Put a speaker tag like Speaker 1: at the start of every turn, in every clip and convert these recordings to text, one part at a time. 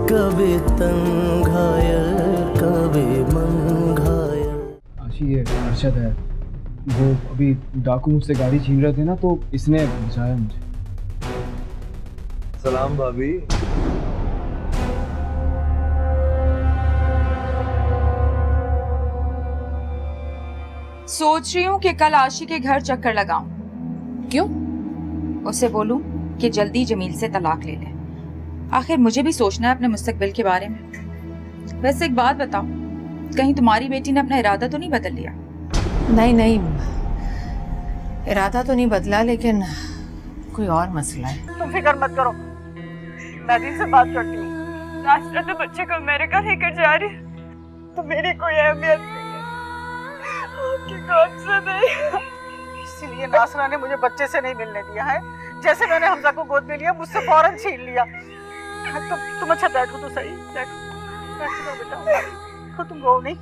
Speaker 1: कभी तन घायल कभी मन घायल।
Speaker 2: आशी ये अरशद है, वो अभी डाकू मुझसे गाड़ी छीन रहे थे ना, तो इसने बचाया मुझे।
Speaker 3: सलाम भाभी।
Speaker 4: सोच रही हूँ कि कल आशी के घर चक्कर लगाऊं।
Speaker 5: क्यों?
Speaker 4: उसे बोलूं कि जल्दी जमील से तलाक ले ले। आखिर मुझे भी सोचना है अपने मुस्तकबिल के बारे में। वैसे एक बात बताओ, कहीं तुम्हारी बेटी ने अपना इरादा तो नहीं बदल लिया?
Speaker 5: नहीं नहीं, इरादा तो नहीं बदला, लेकिन कोई और मसला है।
Speaker 6: तुम फिक्र मत करो, मैं दिन से बात करती हूँ। नासरा तो बच्चे को अमेरिका लेकर जा रही है, तो मेरी कोई अहमियत नहीं है, आपकी कौन से नहीं। इसीलिए नासरा ने मुझे बच्चे से नहीं मिलने दिया है। जैसे मैंने हमजा को गोद में लिया, मुझसे फौरन छीन लिया। तुम अच्छा बैठो तो सही, बैठो बेटा, तो तुम रो नहीं।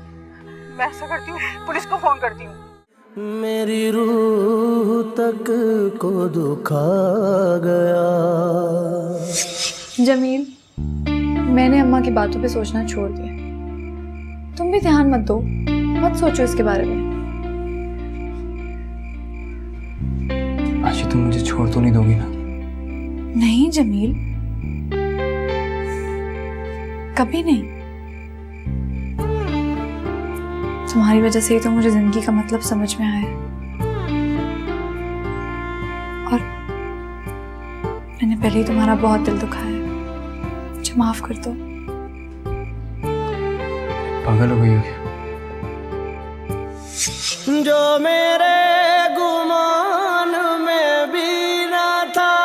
Speaker 6: मैं ऐसा करती हूँ, पुलिस को फोन करती हूँ।
Speaker 1: मेरी रूह तक को दुखा गया।
Speaker 7: जमील, मैंने अम्मा की बातों पे सोचना छोड़ दिया। तुम भी ध्यान मत दो, मत सोचो इसके बारे में।
Speaker 2: आशी तुम मुझे छोड़ तो नहीं दोगी ना?
Speaker 7: नहीं जमील, कभी नहीं। तुम्हारी वजह से ही तो मुझे जिंदगी का मतलब समझ में आया है। और मैंने पहले ही तुम्हारा बहुत दिल दुखाया है। मुझे माफ कर दो।
Speaker 2: पागल हो गई हो क्या?
Speaker 1: जो मेरे गुमान में भी ना था,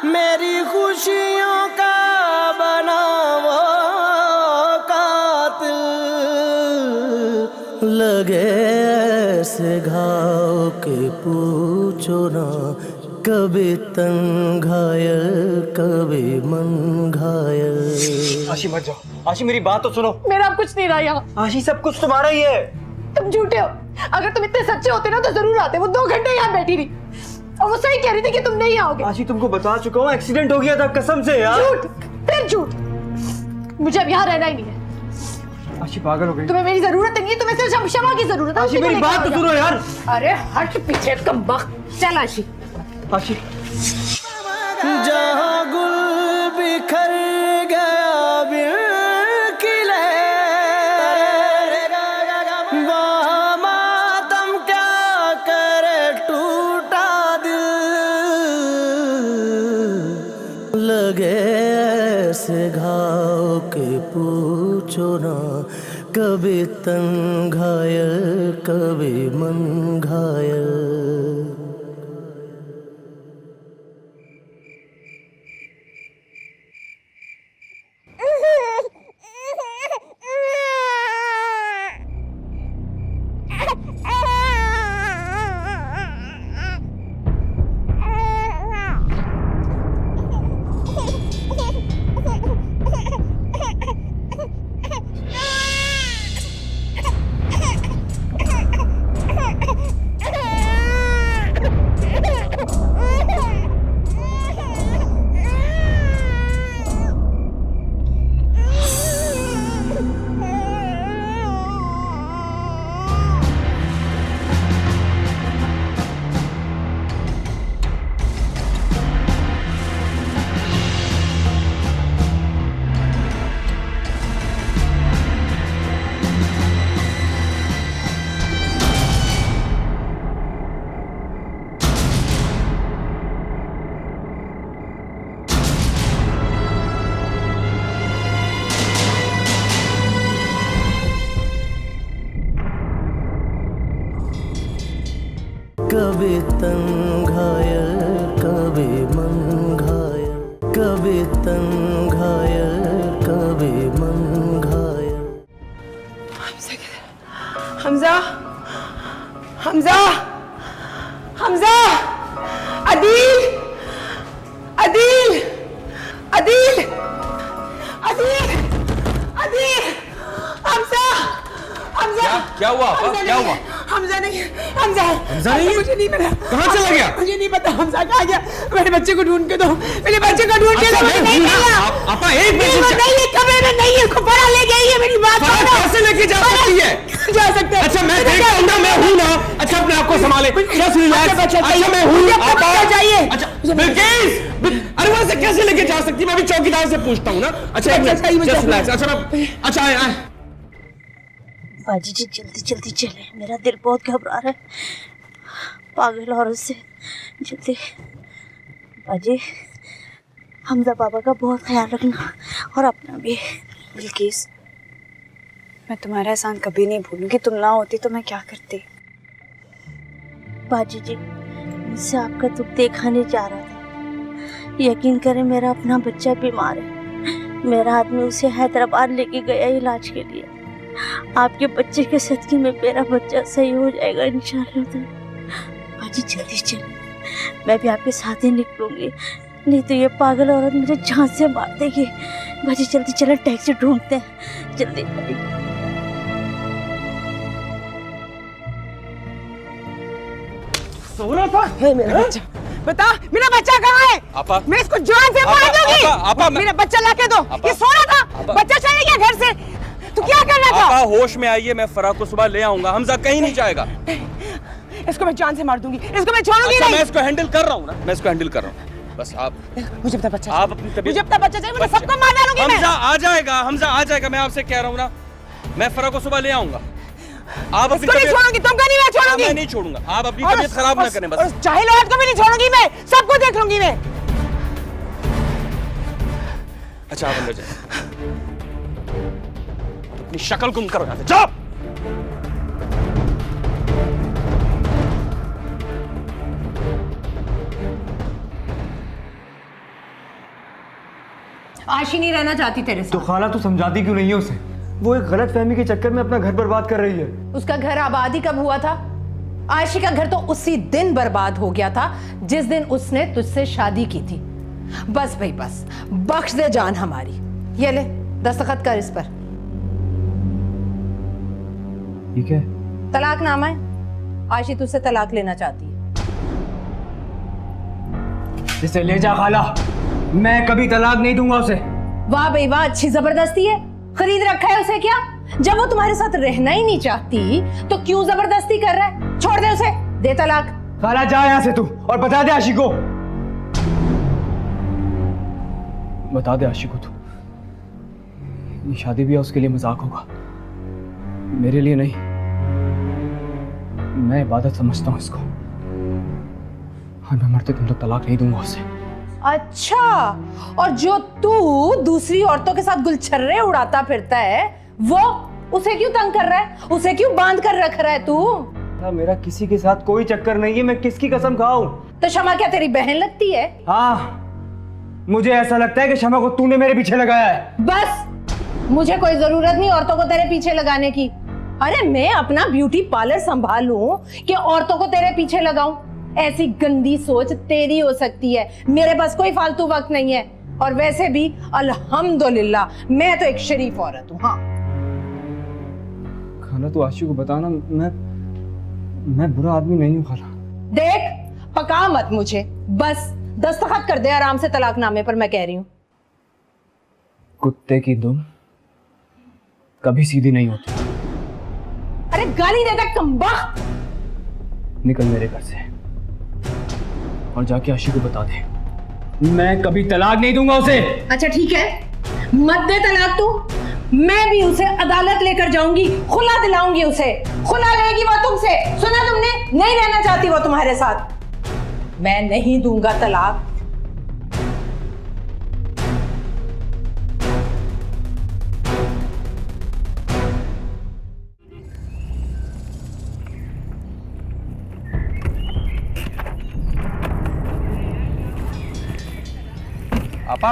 Speaker 1: मेरी खुशियों का बना वो कातिल। लगे ऐसे घाव के पूछो ना, कभी तन घायल कभी मन घायल।
Speaker 3: आशी मत जाओ, आशी मेरी बात तो सुनो।
Speaker 6: मेरा अब कुछ नहीं रहा यहाँ।
Speaker 3: आशी सब कुछ तुम्हारा ही है।
Speaker 6: तुम झूठे हो। अगर तुम इतने सच्चे होते ना तो जरूर आते। वो 2 घंटे यहाँ बैठी रही और वो सही कह रही थी कि तुम नहीं आओगे।
Speaker 3: आशी तुमको बता चुका हूँ, एक्सीडेंट हो गया था, कसम से यार।
Speaker 6: झूठ, फिर झूठ। मुझे अब यहाँ रहना ही नहीं है।
Speaker 2: आशी पागल हो गई।
Speaker 6: तुम्हें मेरी जरूरत नहीं है, तुम्हें सिर्फ क्षमा की जरूरत है।
Speaker 3: आशी मेरी बात तो सुनो यार।
Speaker 6: अरे हट पीछे, कम वक्त। चल आशी।
Speaker 3: आशी
Speaker 1: जहाँ गुल बिखर गया बिखिले, वहाँ मातम क्या करे टूटा दिल। लगे ऐसे घाव के पूछो ना, कभी तन घायल कभी मन घायल। कभी तन घायल कभी मन घायल, कभी तन घायल कभी मन घायल।
Speaker 6: हमजा, हमजा, हमजा, अदील, अदील, अदील, अदील, अदील, हमजा, हमजा।
Speaker 3: क्या हुआ? क्या हुआ?
Speaker 5: हमजा नहीं, हमजा
Speaker 2: नहीं है?
Speaker 5: मुझे नहीं पता
Speaker 2: कहाँ चला गया?
Speaker 5: मुझे नहीं पता हमजा कहाँ गया। मेरे बच्चे को ढूंढ के दो, मेरे बच्चे को ढूंढ के दो। मुझे नहीं मिला।
Speaker 2: आपा एक
Speaker 5: नहीं,
Speaker 2: मिनट
Speaker 5: वो नहीं है, कमरे में नहीं है, फरा ले गई है। मेरी बात
Speaker 2: फरा
Speaker 5: सुनो।
Speaker 2: कैसे लेके जा सकती है?
Speaker 5: जा सकते हैं।
Speaker 2: अच्छा मैं देखता हूँ ना, मैं हूँ ना। अच्छा अपने आप को संभाले, जस्ट रिलैक्स। अच्छा मैं हूँ। आपा
Speaker 5: चाहिए।
Speaker 2: अच्छा बिल्किस, अरे वहां से कैसे लेके जा सकती है? मैं भी चौकीदार से पूछता हूँ ना। अच्छा एक मिनट, जस्ट रिलैक्स। अच्छा मैं, अच्छा आए।
Speaker 8: बाजी जी जल्दी जल्दी चले, मेरा दिल बहुत घबरा रहा है पागल औरत से। जल्दी बाजी, हमजा बाबा का बहुत ख्याल रखना और अपना भी। बिल्किस, मैं तुम्हारा एहसान कभी नहीं भूलूंगी। तुम ना होती तो मैं क्या करती। बाजी जी, मुझसे आपका दुख देखा नहीं जा रहा था। यकीन करें, मेरा अपना बच्चा बीमार है। मेरा आदमी उसे हैदराबाद लेके गया इलाज के लिए। आपके बच्चे के सदके में मेरा बच्चा सही हो जाएगा इंशाल्लाह। बाजी जल्दी चल, मैं भी आपके साथ ही निकलूंगी, नहीं तो ये पागल औरत मुझे जान से मार देगी। बाजी जल्दी चले, टैक्सी ढूंढते हैं जल्दी।
Speaker 2: सोना था
Speaker 5: है मेरा बच्चा। बता, मेरा बच्चा कहाँ है?
Speaker 2: आपा,
Speaker 5: मैं इसको जान से मार दूंगी। मेरा बच्चा लाके दो। ये सोना था, बच्चा चले गया घर से। तू क्या कर रहा था?
Speaker 9: आपा होश में आइए, मैं फराह को सुबह ले आऊंगा। हमजा कहीं नहीं जाएगा।
Speaker 5: इसको मैं जान से मार दूंगी, इसको मैं छोड़ूंगी
Speaker 9: अच्छा,
Speaker 5: नहीं।
Speaker 9: मैं इसको हैंडल कर रहा हूँ ना, मैं इसको हैंडल कर रहा हूँ। बस आप,
Speaker 5: मुझे अपना बच्चा,
Speaker 9: आप अपनी तबीयत,
Speaker 5: मुझे अपना बच्चा चाहिए। मैं सबको मार डालूंगी।
Speaker 9: हमजा आ जाएगा, हमजा आ जाएगा। मैं आपसे कह रहा हूँ ना, मैं फराह को सुबह ले आऊंगा। आप अपनी
Speaker 5: नहीं छोड़ूंगी, तुमको नहीं मैं छोड़ूंगी।
Speaker 9: मैं नहीं छोड़ूंगा। आप अपनी तबीयत खराब ना करें बस।
Speaker 5: जाहिल औरत को भी नहीं छोड़ूंगी मैं, सबको देख लूंगी मैं।
Speaker 9: अच्छा आप अंदर जाए, अपनी शक्ल गुम करो यहाँ से, जाओ।
Speaker 5: आशी नहीं रहना चाहती तेरे
Speaker 3: तो
Speaker 5: साथ।
Speaker 3: खाला तू समझाती क्यों नहीं है उसे? वो एक गलत फहमी के चक्कर में अपना घर बर्बाद कर रही है।
Speaker 5: उसका घर आबादी कब हुआ था? आशी का घर तो उसी दिन बर्बाद हो गया था जिस दिन उसने तुझसे शादी की थी। बस भाई बस, बख्श दे जान हमारी। ये ले, दस्तखत कर इस पर।
Speaker 2: ठीक है।
Speaker 5: तलाकनामा है। आशी तुझसे तलाक लेना चाहती है।
Speaker 3: इसे ले जा खाला, मैं कभी तलाक नहीं दूंगा उसे।
Speaker 5: वाह भाई वाह, अच्छी जबरदस्ती है। खरीद रखा है उसे क्या? जब वो तुम्हारे साथ रहना ही नहीं चाहती तो क्यों जबरदस्ती कर रहा है? छोड़ दे उसे, दे तलाक।
Speaker 3: खाला जा यहाँ से तू, और बता दे आशी को। बता दे आशी को तू, ये शादी भी उसके लिए मजाक होगा, मेरे लिए नहीं। मैं इबादत समझता हूँ इसको, और मैं मरते तुम तो तलाक नहीं दूंगा उसे।
Speaker 5: अच्छा, और जो तू दूसरी औरतों के साथ गुलछर्रे उड़ाता फिरता है, वो उसे क्यों तंग कर रहा है? उसे क्यों बांध कर रख रहा है तू?
Speaker 3: मेरा किसी के साथ कोई चक्कर नहीं है, मैं किसकी कसम खाऊं?
Speaker 5: तो शमा क्या तेरी बहन लगती है?
Speaker 3: हाँ, मुझे ऐसा लगता है कि शमा को तूने मेरे पीछे लगाया है।
Speaker 5: बस, मुझे कोई जरूरत नहीं औरतों को तेरे पीछे लगाने की। अरे मैं अपना ब्यूटी पार्लर संभालूं कि औरतों को तेरे पीछे लगाऊं? ऐसी गंदी सोच तेरी हो सकती है, मेरे पास कोई फालतू वक्त नहीं है। और वैसे भी अल्हम्दुलिल्लाह मैं तो एक शरीफ औरत हूँ। हाँ
Speaker 2: खाला तू आशी को बताना, मैं बुरा आदमी नहीं हूँ खाला।
Speaker 5: देख, पका मत मुझे, बस दस्तखत कर दे आराम से तलाकनामे पर, मैं कह रही हूँ।
Speaker 2: कुत्ते की दुम कभी सीधी नहीं होती।
Speaker 5: अरे गाली देता कमबख्त।
Speaker 2: निकल मेरे घर से और जाके आशी को बता दे, मैं कभी तलाक नहीं दूंगा उसे।
Speaker 5: अच्छा ठीक है, मत दे तलाक तू, मैं भी उसे अदालत लेकर जाऊंगी, खुला दिलाऊंगी उसे। खुला लेगी वो तुमसे, सुना तुमने? नहीं रहना चाहती वो तुम्हारे साथ। मैं नहीं दूंगा तलाक।
Speaker 9: आपा,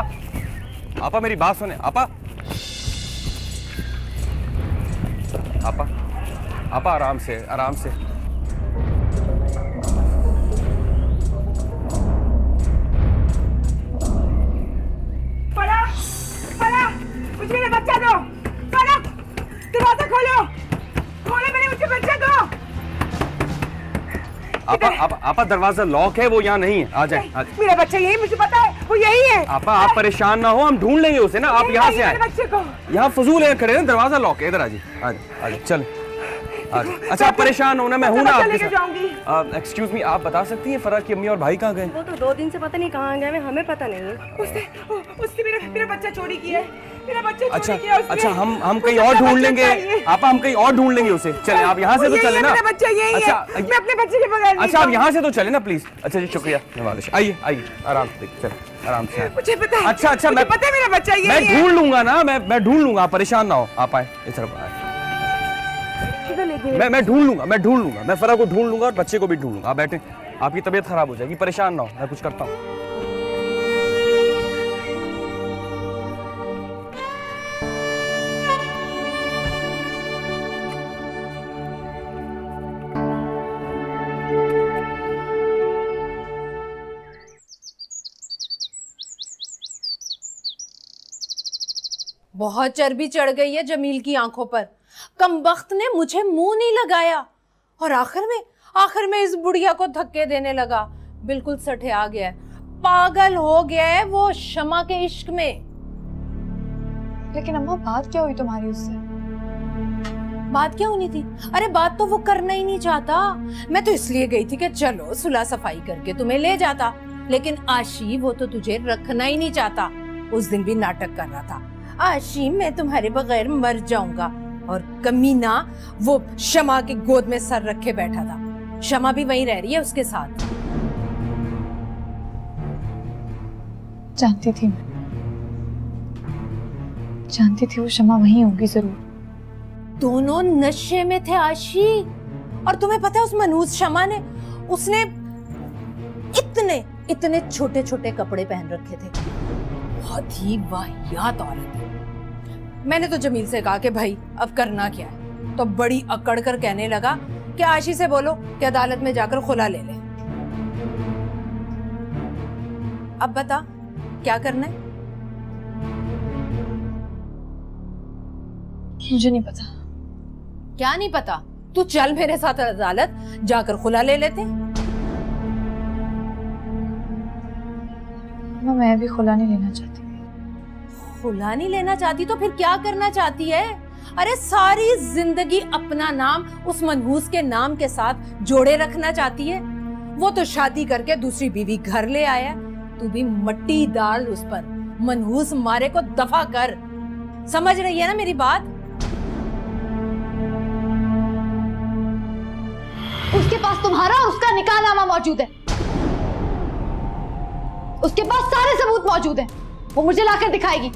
Speaker 9: आपा मेरी बात सुने। आपा, आपा, आपा आराम से, आराम से।
Speaker 6: फरा, फरा, मुझे मेरा बच्चा दो। फरा, दरवाजा खोलो, खोलो, मैंने मुझे बच्चा दो।
Speaker 9: आपा दरवाजा लॉक है, वो यहाँ नहीं है। आ जाए।
Speaker 6: मेरा बच्चा यही, मुझे पता है वो यही है।
Speaker 9: आपा आप परेशान ना हो, हम ढूंढ लेंगे उसे ना। आप यहाँ से आए,
Speaker 6: बच्चे को
Speaker 9: यहाँ फजूल है खड़े हैं, दरवाजा लॉक है। इधर आ जाइए, चले। अच्छा आप परेशान हो ना, मैं हूँ ना आपके साथ। एक्सक्यूज मी, आप बता सकती हैं फरा की अम्मी और भाई कहाँ गए?
Speaker 6: वो तो 2 दिन से पता नहीं कहाँ गए, हमें पता नहीं है। उसने मेरा बच्चा चोरी किया है, मेरा बच्चा चोरी किया उसने।
Speaker 9: अच्छा हम कहीं और ढूंढ लेंगे। आपा हम कहीं और ढूंढ लेंगे उसे। चले आप यहाँ से तो चले ना।
Speaker 6: मेरा बच्चा यही है, मैं अपने बच्चे के बगैर नहीं।
Speaker 9: अच्छा आप यहाँ से तो चले ना प्लीज। अच्छा जी शुक्रिया, आइए आराम से, चले आराम से।
Speaker 6: मुझे पता है।
Speaker 9: अच्छा
Speaker 6: मैं पता है मेरा बच्चा यही है।
Speaker 9: मैं ढूंढ लूंगा ना, मैं ढूंढ लूंगा, परेशान ना हो। आप आए इस तरफ आए। मैं ढूंढ लूंगा, मैं फरा को ढूंढ लूंगा और बच्चे को भी ढूंढ लूंगा। आप बैठे, आपकी तबीयत खराब हो जाएगी, परेशान ना हो, मैं कुछ करता हूँ।
Speaker 5: बहुत चर्बी चढ़ गई है जमील की आंखों पर। कमबख्त ने मुझे मुंह नहीं लगाया और आखिर में इस बुढ़िया को धक्के देने लगा। बिल्कुल सठे आ गया है, पागल हो गया है वो शमा के इश्क में।
Speaker 7: लेकिन अम्मा बात क्या हुई तुम्हारी उससे?
Speaker 5: बात क्या होनी थी? अरे बात तो वो करना ही नहीं चाहता। मैं तो इसलिए गई थी कि चलो सुलह सफाई करके तुम्हें ले जाता, लेकिन आशी वो तो तुझे रखना ही नहीं चाहता। उस दिन भी नाटक कर रहा था, आशी मैं तुम्हारे बगैर मर जाऊंगा, और कमीना वो शमा की गोद में सर रखे बैठा था। शमा भी वहीं रह रही है उसके साथ।
Speaker 7: जानती थी वो शमा वहीं होगी जरूर।
Speaker 5: दोनों नशे में थे आशी। और तुम्हें पता है उस मनहूस शमा ने, उसने इतने छोटे छोटे कपड़े पहन रखे थे। बहुत ही वाहियात औरत है। मैंने तो जमील से कहा कि भाई अब करना क्या है, तो बड़ी अकड़ कर कहने लगा कि आशी से बोलो कि अदालत में जाकर खुला ले ले। अब बता क्या करना है?
Speaker 7: मुझे नहीं पता।
Speaker 5: क्या नहीं पता? तू चल मेरे साथ अदालत, जाकर खुला ले लेते।
Speaker 7: मैं भी खुला नहीं लेना चाहती।
Speaker 5: खुला नहीं लेना चाहती तो फिर क्या करना चाहती है? अरे सारी जिंदगी अपना नाम उस मनहूस के नाम के साथ जोड़े रखना चाहती है। वो तो शादी करके दूसरी बीवी घर ले आया, तू भी मट्टी डाल उस पर। मनहूस मारे को दफा कर। समझ रही है ना मेरी बात?
Speaker 7: उसके पास तुम्हारा और उसका निकाहनामा मौजूद है। उसके पास सारे सबूत मौजूद हैं। वो मुझे लाकर दिखाएगी।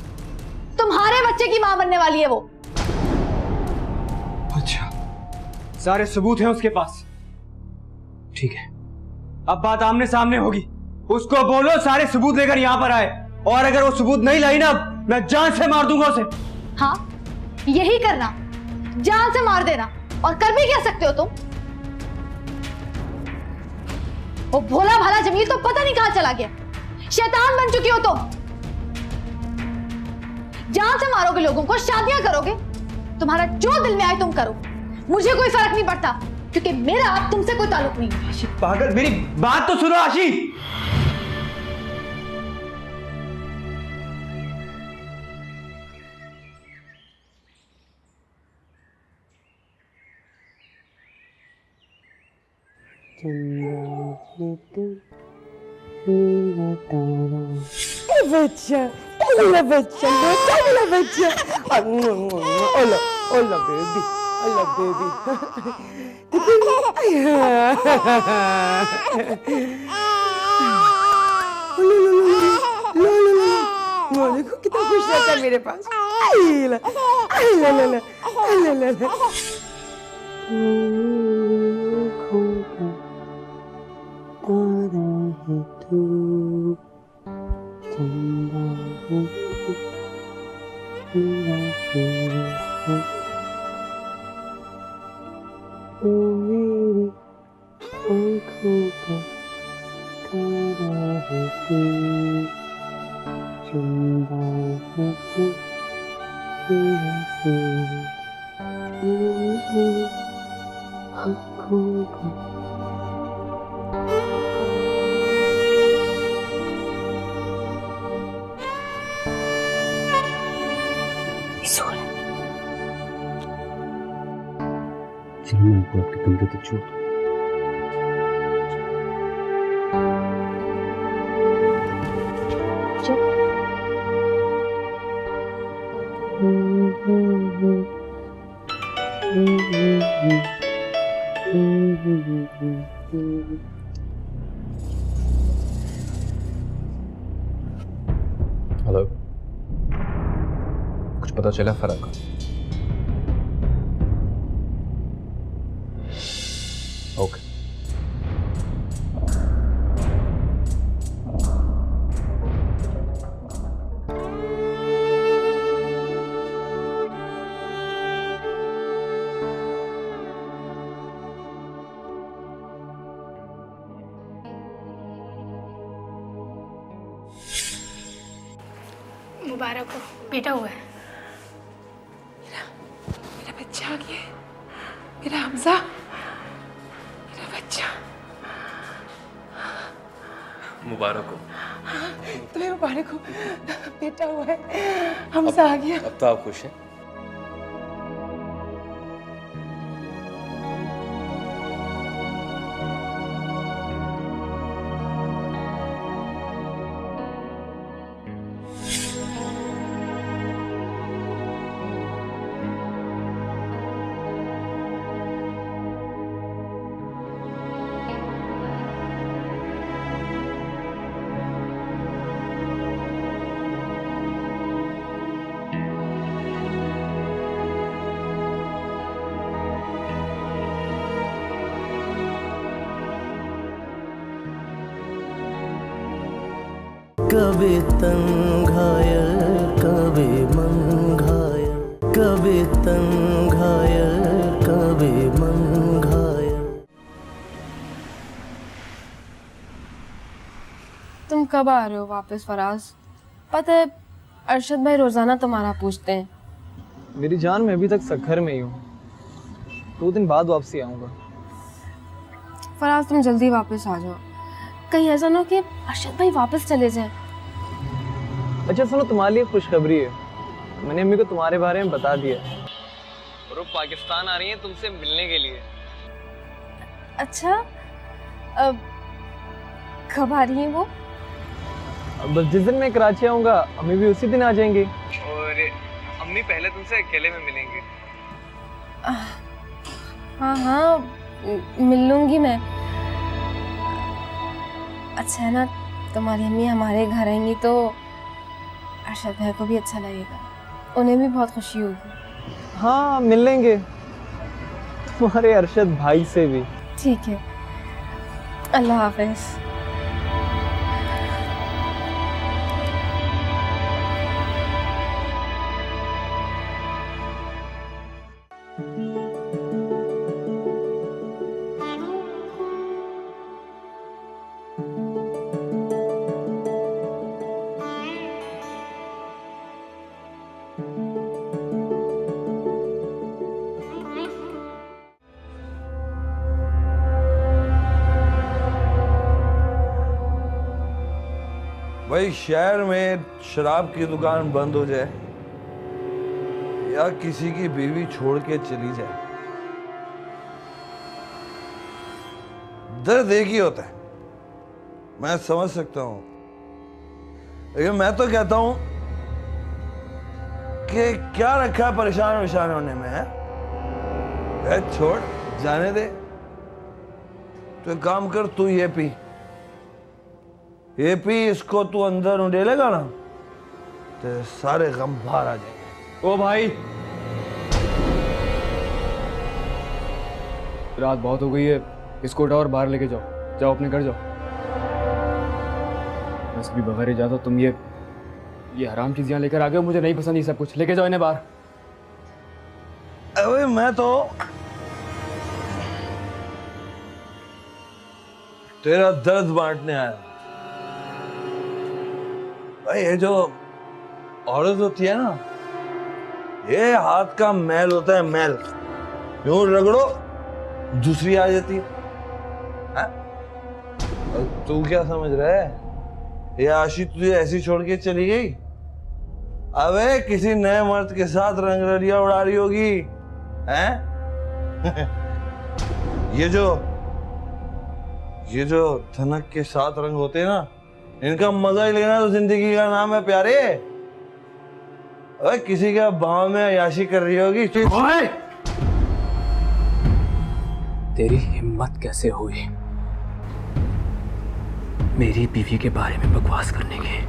Speaker 7: तुम्हारे बच्चे की मां बनने वाली है वो।
Speaker 3: अच्छा, सारे सबूत हैं उसके पास। ठीक है, अब बात आमने सामने होगी। उसको बोलो सारे सबूत लेकर यहां पर आए, और अगर वो सबूत नहीं लाई ना, मैं जान से मार दूंगा उसे।
Speaker 7: हाँ, यही करना, जान से मार देना। और कर भी क्या सकते हो तुम? वो भोला भाला जमील तो पता नहीं कहां चला गया। शैतान बन चुकी हो तुम। जान से मारोगे लोगों को, शादियां करोगे, तुम्हारा जो दिल में आए तुम करो। मुझे कोई फर्क नहीं पड़ता, क्योंकि मेरा अब तुमसे कोई ताल्लुक नहीं है।
Speaker 3: आशी पागल, मेरी बात तो सुनो आशी।
Speaker 6: बच्चा, मेरा बच्चा, मेरा बच्चा। ओला ओला बेबी, ओला बेबी। देखो कितना खुश रहता है मेरे पास।
Speaker 8: सो रहा है।
Speaker 2: चलो मैं आपको आपके कमरे तक छोड़ दूं।
Speaker 9: हेलो, कुछ पता चला फराह का? ओके।
Speaker 10: मुबारक हो, बेटा हुआ है। मेरा बच्चा आ गया है, मेरा हमजा, मेरा बच्चा।
Speaker 9: मुबारक हो।
Speaker 10: तुम्हें मुबारक हो, बेटा हुआ है, हमजा आ गया।
Speaker 9: अब तो आप खुश हैं?
Speaker 1: कभी तन घायल कभी मन घायल, कभी तन घायल कभी मन घायल।
Speaker 11: तुम कब आ रहे हो वापस फराज? पता है अरशद भाई रोजाना तुम्हारा पूछते हैं।
Speaker 3: मेरी जान, मैं अभी तक सखर में ही हूँ, 2 दिन बाद वापसी आऊँगा।
Speaker 11: फराज तुम जल्दी वापस आ जाओ, कहीं ऐसा ना हो कि अरशद भाई वापस चले जाएं।
Speaker 3: अच्छा सुनो, तुम्हारे लिए खुशखबरी है। मैंने अम्मी को तुम्हारे बारे में बता दिया और वो पाकिस्तान आ रही हैं तुमसे मिलने के लिए।
Speaker 11: अच्छा, अब कब आ रही हैं वो?
Speaker 3: बस जिस दिन मैं कराची आऊँगा अम्मी भी उसी दिन आ जाएंगी और अम्मी पहले तुमसे अकेले में मिलेंगे।
Speaker 11: हाँ हाँ, मिल लूंगी मैं। अच्छा है ना, तुम्हारी अम्मी हमारे घर आएंगी तो अरशद भाई को भी अच्छा लगेगा, उन्हें भी बहुत खुशी होगी।
Speaker 3: हाँ मिल लेंगे, तुम्हारे अरशद भाई से भी।
Speaker 11: ठीक है, अल्लाह हाफिज।
Speaker 12: भाई शहर में शराब की दुकान बंद हो जाए या किसी की बीवी छोड़ के चली जाए, दर्द एक ही होता है, मैं समझ सकता हूं। लेकिन मैं तो कहता हूं कि क्या रखा है परेशान विशान होने में, है? छोड़, जाने दे। तो एक काम कर, तू ये पी, इसको तू अंदर उंडेलेगा ना तो सारे गम बाहर आ जाएंगे।
Speaker 2: ओ भाई, रात बहुत हो गई है, इसको उठाओ और बाहर लेके जाओ। जाओ अपने घर जाओ। बस भी बगैर इजाजत तुम ये हराम चीज यहाँ लेकर आ गए हो, मुझे नहीं पसंद ये सब कुछ। लेके जाओ इन्हें बाहर।
Speaker 12: अरे मैं तो तेरा दर्द बांटने आया। भाई ये जो औरत होती है ना, ये हाथ का मैल होता है, मैल। यूं रगड़ो दूसरी आ जाती है। तू क्या समझ रहा है ये आशी तुझे ऐसी छोड़ के चली गई? अबे किसी नए मर्द के साथ रंगरलिया उड़ा रही होगी, हैं? ये जो धनक के साथ रंग होते हैं ना, इनका मजा ही लेना तो जिंदगी का नाम है प्यारे। अबे किसी के बाहों में अयाशी कर रही होगी।
Speaker 2: तेरी हिम्मत कैसे हुई मेरी बीवी के बारे में बकवास करने की?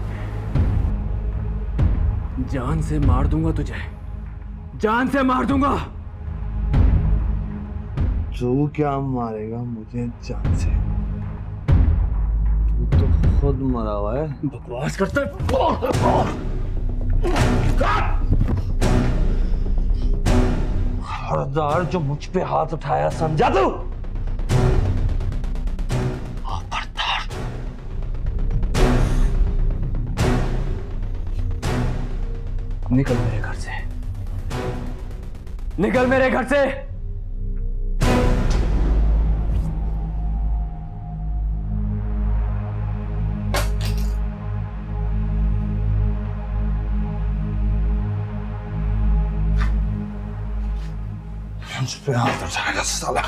Speaker 2: जान से मार दूंगा तुझे, जान से मार दूंगा।
Speaker 12: तू क्या मारेगा मुझे जान से? तू तो खुद मरा हुआ है।
Speaker 2: बकवास करता है।
Speaker 12: खबरदार जो मुझ पे हाथ उठाया, समझा तू? खबरदार।
Speaker 2: निकल मेरे घर से, निकल मेरे घर से।
Speaker 12: मुझ पे हाथ उठाएगा साला।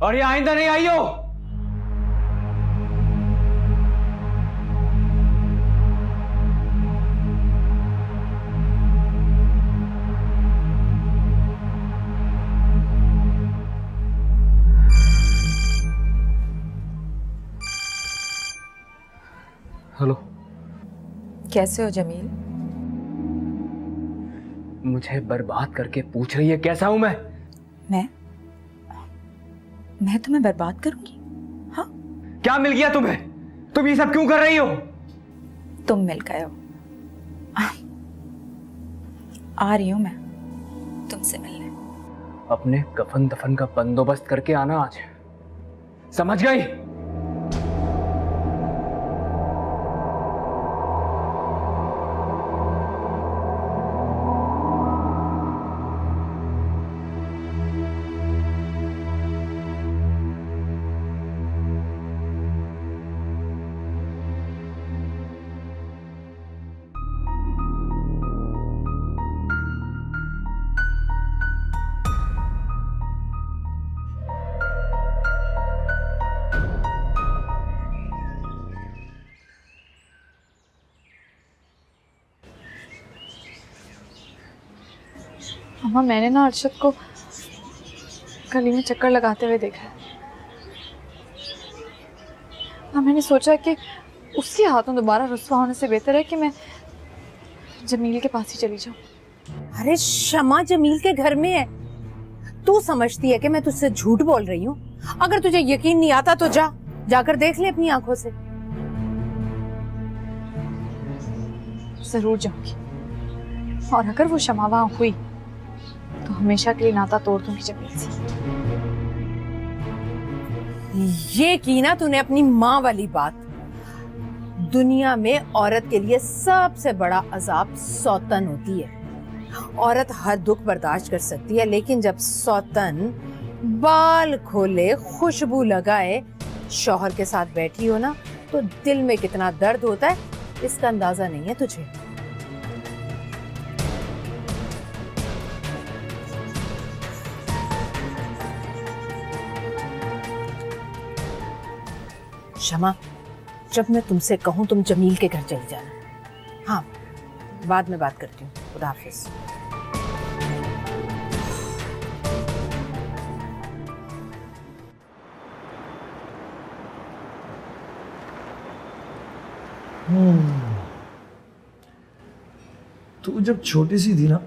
Speaker 3: और ये आइंदा नहीं आई हो।
Speaker 2: हेलो,
Speaker 4: कैसे हो जमील?
Speaker 2: मुझे बर्बाद करके पूछ रही है कैसा हूं मैं?
Speaker 4: मैं तुम्हें बर्बाद करूंगी? हाँ,
Speaker 3: क्या मिल गया तुम्हें? तुम ये सब क्यों कर रही हो?
Speaker 4: तुम मिल गए हो। आ रही हूं मैं तुमसे मिलने।
Speaker 2: अपने कफन दफन का बंदोबस्त करके आना आज, समझ गई?
Speaker 11: अम्मा, मैंने ना अर्शद को गली में चक्कर लगाते हुए देखा है। हाँ, मैंने सोचा कि उसके हाथों दोबारा रुस्वा होने से बेहतर है कि मैं जमील के पास ही चली जाऊं।
Speaker 5: अरे शमा जमील के घर में है। तू समझती है कि मैं तुझसे झूठ बोल रही हूँ? अगर तुझे यकीन नहीं आता तो जाकर देख ले अपनी आंखों से।
Speaker 11: जरूर जाऊंगी, और अगर वो शमा वहां हुई तो हमेशा के लिए नाता तोड़ दूंगी जमील से।
Speaker 5: ये की ना तूने अपनी माँ वाली बात। दुनिया में औरत के लिए सबसे बड़ा अजाब सौतन होती है। औरत हर दुख बर्दाश्त कर सकती है, लेकिन जब सौतन बाल खोले, खुशबू लगाए, शौहर के साथ बैठी हो ना, तो दिल में कितना दर्द होता है इसका अंदाजा नहीं है तुझे। शमा, जब मैं तुमसे कहूं तुम जमील के घर चली जाना। हाँ, बाद में बात करती हूँ। खुदा हाफिज।
Speaker 12: तू जब छोटी सी थी ना,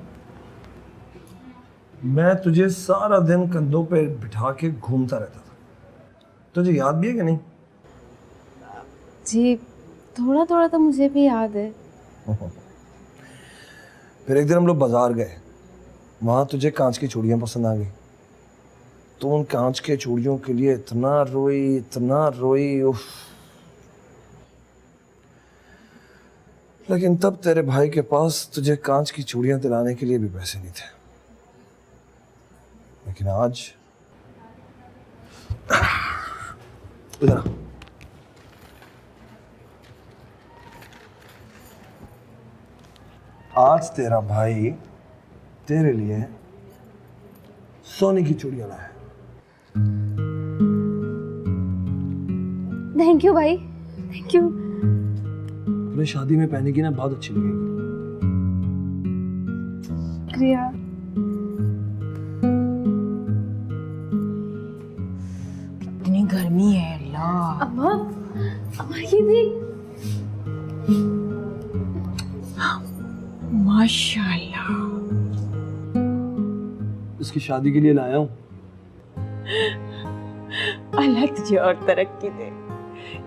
Speaker 12: मैं तुझे सारा दिन कंधों पे बिठा के घूमता रहता था। तुझे याद भी है कि नहीं?
Speaker 11: जी, थोड़ा थोड़ा तो मुझे भी याद है।
Speaker 12: फिर एक दिन हम लोग बाजार गए, वहां तुझे कांच की चूड़ियां पसंद आ गई। तो उन कांच के चूड़ियों के लिए इतना रोई, उफ। लेकिन तब तेरे भाई के पास तुझे कांच की चूड़ियां दिलाने के लिए भी पैसे नहीं थे। लेकिन आज इधर आज तेरा भाई तेरे लिए सोने की चूड़ियां लाया है।
Speaker 11: थैंक यू भाई, थैंक यू।
Speaker 12: तुम्हें शादी में पहनेगी ना, बहुत अच्छी लगेगी।
Speaker 11: क्रिया
Speaker 6: इतनी गर्मी है अल्लाह।
Speaker 11: अम्मा, अम्मा ये देख।
Speaker 6: माशाल्लाह।
Speaker 12: इसकी शादी के लिए लाया हूँ।
Speaker 6: अल्लाह तुझे और तरक्की दे,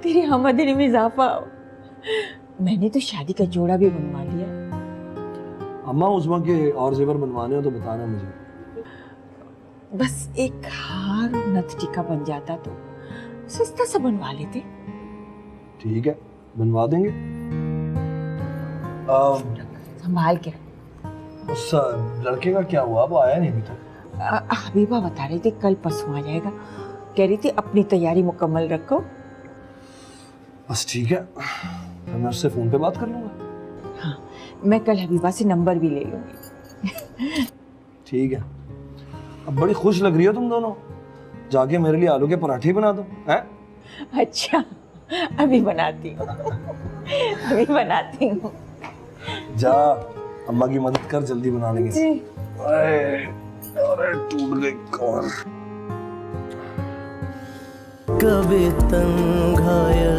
Speaker 6: तेरी आमदनी में इजाफा हो। मैंने तो शादी का जोड़ा भी बनवा लिया।
Speaker 12: अम्मा उस्मा के और जेवर बनवाने हो तो बताना मुझे।
Speaker 6: बस एक हार और नथ टीका बन जाता तो सस्ता सा बनवा लेते।
Speaker 12: ठीक है, बनवा देंगे।
Speaker 6: संभाल के।
Speaker 12: उस लड़के का क्या हुआ? वो आया नहीं अभी तक।
Speaker 6: हबीबा बता रही थी कल परसों आ जाएगा। कह रही थी अपनी तैयारी मुकम्मल रखो।
Speaker 12: बस ठीक है, तो मैं उससे फोन पे बात कर लूंगा।
Speaker 6: हाँ, मैं कल हबीबा से नंबर भी ले लूंगी।
Speaker 12: ठीक है। अब बड़ी खुश लग रही हो तुम दोनों। जाके मेरे लिए आलू के पराठे बना दो। हैं?
Speaker 6: अच्छा, अभी बनाती हूँ। अभी बनाती हूँ।
Speaker 12: जा, अम्मा की मदद कर, जल्दी बना लेंगे। अरे टूट गई कौन।
Speaker 1: कभी तंघायल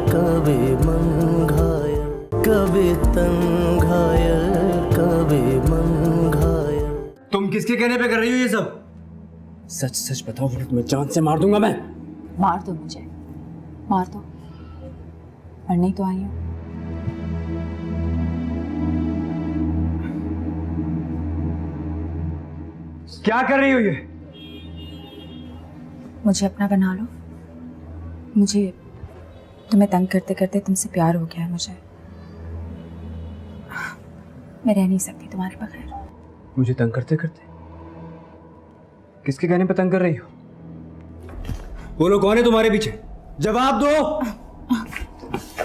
Speaker 1: कभी मंघायल, कभी तंघायल कभी मंघायल।
Speaker 3: तुम किसके कहने पे कर रही हो ये सब?
Speaker 2: सच सच बताओ वरना तुम्हें जान से मार दूंगा मैं।
Speaker 4: मार दो मुझे, मार दो, मरने तो आई हूँ।
Speaker 3: क्या कर रही हो ये?
Speaker 4: मुझे अपना बना लो। मुझे तुम्हें तंग करते करते तुमसे प्यार हो गया है। मुझे, मैं रह नहीं सकती तुम्हारे बगैर।
Speaker 2: मुझे तंग करते करते? किसके कहने पे तंग कर रही हो?
Speaker 3: बोलो कौन है तुम्हारे पीछे? जवाब दो।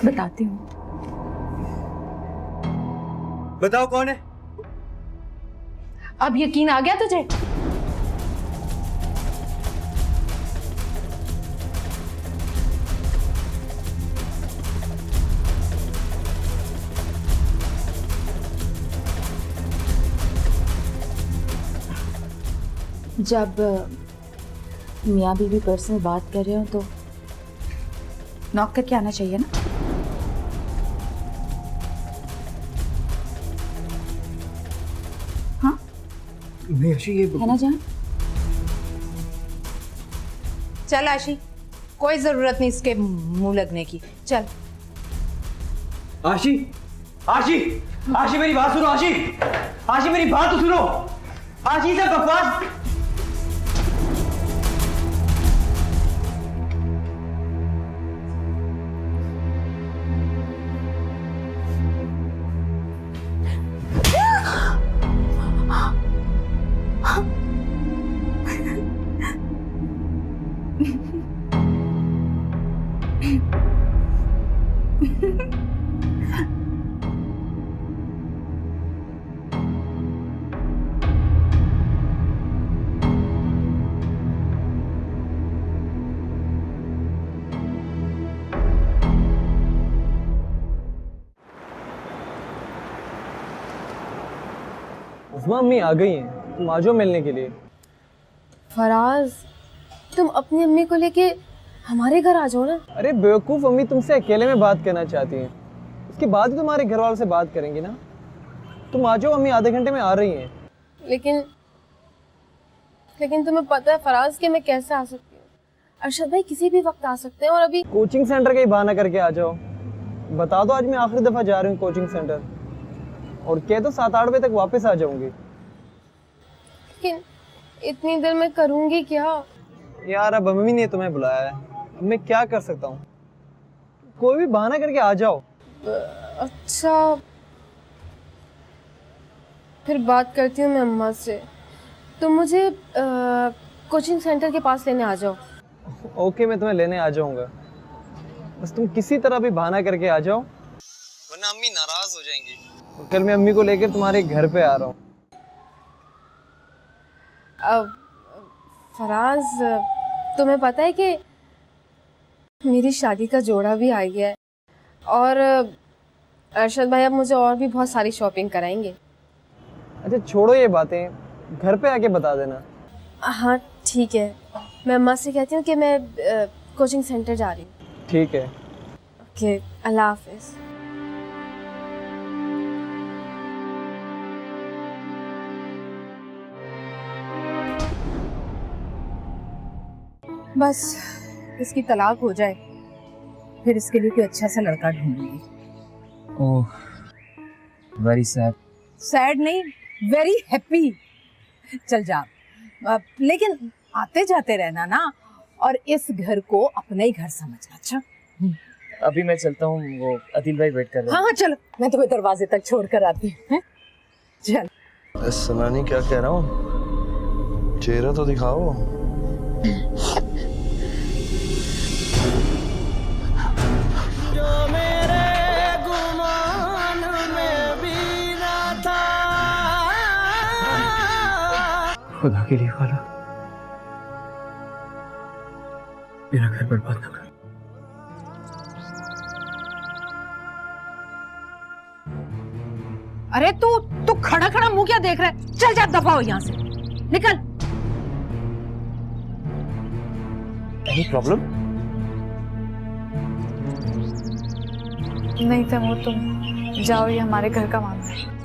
Speaker 4: बताती हूँ।
Speaker 3: बताओ कौन है?
Speaker 5: अब यकीन आ गया तुझे?
Speaker 4: जब मियाँ बीवी पर्सनल बात कर रहे हो तो नॉक करके आना चाहिए ना। हाँ
Speaker 3: नहीं आशी, ये
Speaker 4: है ना जान?
Speaker 5: चल आशी, कोई जरूरत नहीं इसके मुंह लगने की। चल
Speaker 3: आशी, आशी, आशी मेरी बात सुनो। आशी, आशी मेरी बात तो सुनो। आशी से बकवास।
Speaker 2: उस्मा अम्मी आ गई हैं, तुम आ जाओ मिलने के लिए।
Speaker 11: फराज, तुम अपनी अम्मी को लेके हमारे घर आ जाओ ना।
Speaker 2: अरे बेवकूफ़, अम्मी तुमसे अकेले में बात करना चाहती हैं, उसके बाद ही तुम्हारे घर वालों से बात करेंगी ना। तुम आ जाओ, अम्मी आधे घंटे में आ रही हैं।
Speaker 11: लेकिन तुम्हें पता है फराज कि मैं कैसे आ सकती हूँ? अरशद भाई किसी भी वक्त आ सकते हैं और अभी
Speaker 2: कोचिंग सेंटर का ही बहाना करके आ जाओ। बता दो आज मैं आखिरी दफ़ा जा रही हूँ कोचिंग सेंटर, और कह दो 7-8 बजे तक वापस आ जाऊंगी।
Speaker 11: लेकिन इतनी देर में करूँगी क्या?
Speaker 2: यार अब अम्मी ने तुम्हें बुलाया है, अब मैं क्या कर सकता हूँ? कोई भी बहाना करके आ जाओ।
Speaker 11: अच्छा, फिर बात करती हूँ मैं अम्मा से। तुम मुझे कोचिंग सेंटर के पास लेने आ जाओ।
Speaker 2: ओके, मैं तुम्हें लेने आ जाऊंगा, बस तुम किसी तरह भी बहाना करके आ जाओ, वरना अम्मी नाराज हो जाएंगी।
Speaker 3: कल मैं अम्मी को लेकर तुम्हारे घर पे आ रहा हूँ।
Speaker 11: फराज, तुम्हें पता है कि मेरी शादी का जोड़ा भी आ गया है और अरशद भाई अब मुझे और भी बहुत सारी शॉपिंग कराएंगे।
Speaker 3: अच्छा छोड़ो ये बातें, घर पे आके बता देना।
Speaker 11: हाँ ठीक है, मैं अम्मा से कहती हूँ कि मैं कोचिंग सेंटर जा रही हूँ।
Speaker 3: ठीक है।
Speaker 11: ओके, अल्लाह हाफिज।
Speaker 5: बस इसकी तलाक हो जाए, फिर इसके लिए कोई अच्छा सा लड़का ढूंढूंगी।
Speaker 2: ओह, वेरी सैड।
Speaker 5: सैड नहीं, वेरी हैप्पी। चल जा, लेकिन आते जाते रहना ना, और इस घर को अपना ही घर समझना। अच्छा
Speaker 2: अभी मैं चलता हूँ, वो अदिल भाई वेट कर रहे हैं।
Speaker 5: हाँ हाँ चलो, मैं तुम्हें दरवाजे तक छोड़ कर आती हूँ। चल।
Speaker 12: सनानी क्या कह रहा हूँ, चेहरा तो दिखाओ।
Speaker 1: जो मेरे गुमान में भी ना था।
Speaker 2: खुदा के लिए खाला, मेरा घर बर्बाद ना कर।
Speaker 5: अरे तू खड़ा खड़ा मुंह क्या देख रहा है? चल जा, दफा हो यहाँ से, निकल।
Speaker 2: Any problem?
Speaker 10: नहीं तैमूर, तुम जाओ, ये हमारे घर का मामला है।